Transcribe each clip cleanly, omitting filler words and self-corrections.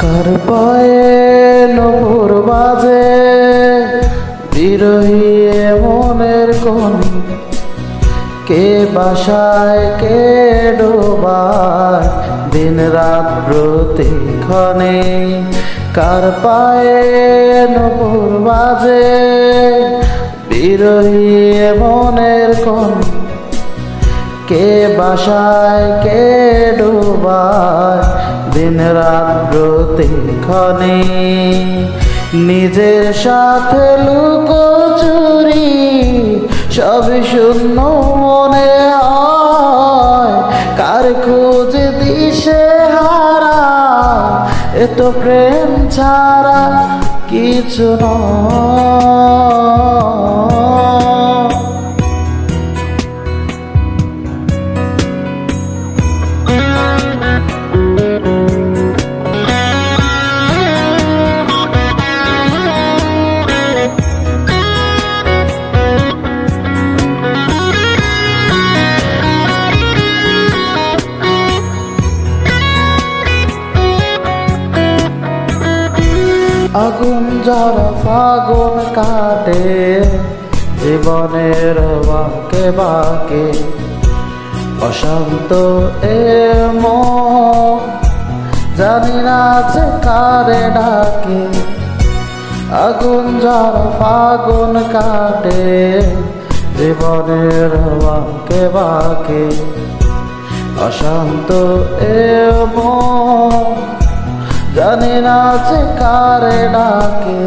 কার পায়ে নূপুর বাজে বিরহী মনের কোন, কে বাসায় কে ডোবায় দিন রাত প্রতিক্ষণে। কার পায়ে নূপুর বাজে বিরহী মনের কোন, কে বাসায় কে ডোবায় দিন রাত প্রতিক্ষণে। নিজের সাথে লুকোচুরি সবই শূন্য মনে হয়, কার খোঁজ দিশে হারা এ তো প্রেম ছাড়া কিছু নয়। আগুন ঝরা ফাগুন কাটে জীবনের বাঁকে বাঁকে, অশান্ত এ মন জানি না যে কারে ডাকে। আগুন ঝরা ফাগুন কাটে জীবনের বাঁকে বাঁকে, অশান্ত এ মন জানি না যে কারে ডাকে।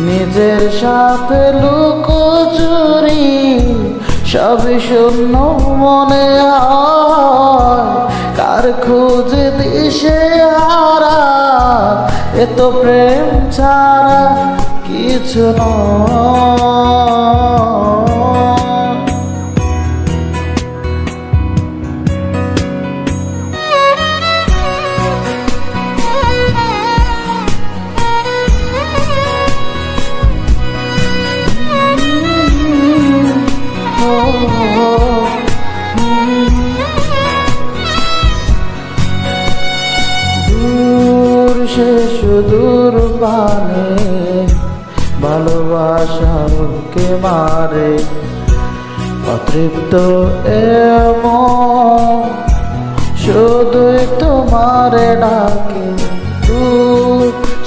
নিজের সাথে লুকোচুরি সবই শূন্য মনে হয়, কার খোঁজে দিশে হারা এ তো প্রেম ছাড়া কিছু নয়। সে সুদূর পানে ভালোবাসাকে মারে, অতৃপ্ত এমন শুধুই তোমারে ডাকে।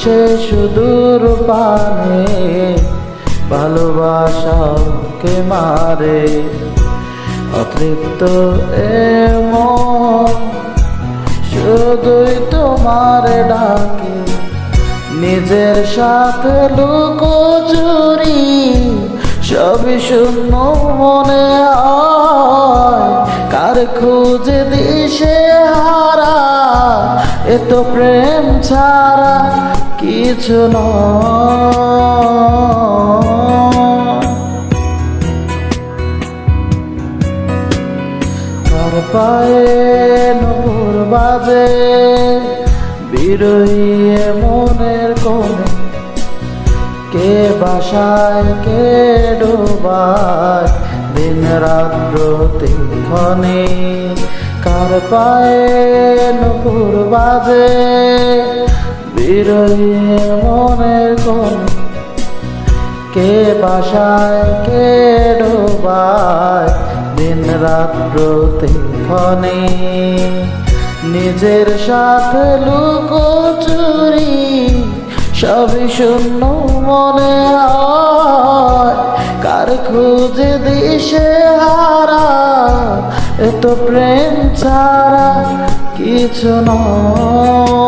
সে সুদূর পানে ভালোবাসাকে মারে, অতৃপ্ত এমন শুধুই তোমারে ডাকে। নিজের সাথে লুকোচুরি সবই শূন্য মনে হয়, কার খোঁজে দিশে হারা এ তো প্রেম ছাড়া কিছু নয়। কার পায়ে নূপুর বাজে বিরহী মনের কোণে, কে বাসায় কে ডোবায় দিন রাত প্রতিক্ষণে। কার পায়ে নূপুর বাজে বিরহী মনের কোণে, কে বাসায় কে ডোবায় দিন রাত প্রতিক্ষণে। নিজের সাথে লুকোচুরি সবই শূন্য মনে হয়, কার খোঁজে দিশে হারা এ তো প্রেম ছাড়া কিছু নয়।